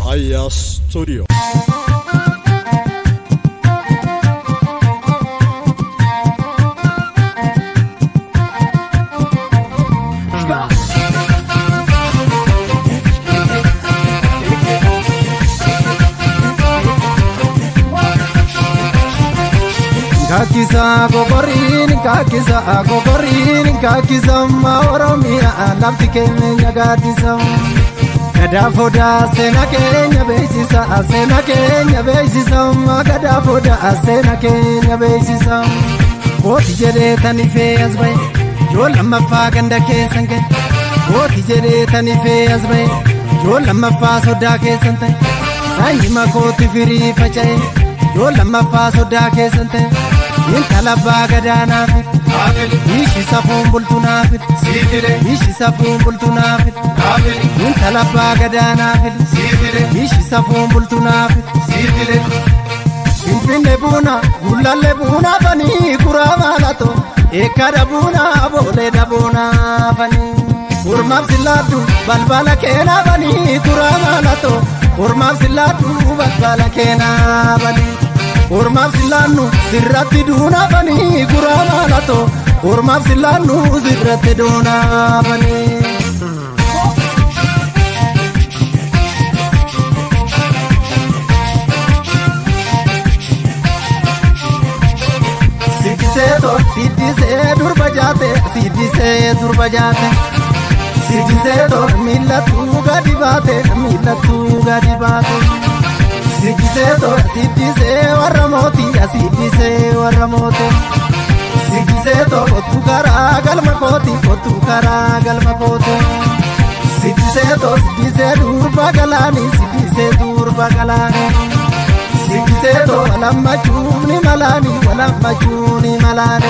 Aya Studio. Kakisa gogorin kakisa maoromia lafti kenya gadisa gadafoda sena kenya beisisa gadafoda sena kenya beisisa koti jere tani fe azbay yo lamma fa ganda ke sange koti jere tani fe azbay yo lamma fa soda ke sante sanyi makoti firi facay yo lamma fa soda ke sante intalaba gadana fit ishi safun bultuna fit ishi safun bultuna fit intalaba gadana fit ishi safun bultuna fit infinne buna gullalle buna bani kuramalato ekada buna bole da buna bani urmab silatu balbala kena bani kuramalato urmab silatu balbala kena bani Urmab silanu sirratti duna bani kuramalato Urmab silanu sirratti duna bani Sidise durbajate Sidise to millatu gadibate Sidise warramoti Sidise warramote Sidise to kotukara galmakoti Sidise to sidise durbagalani Sidise to walamachuni malani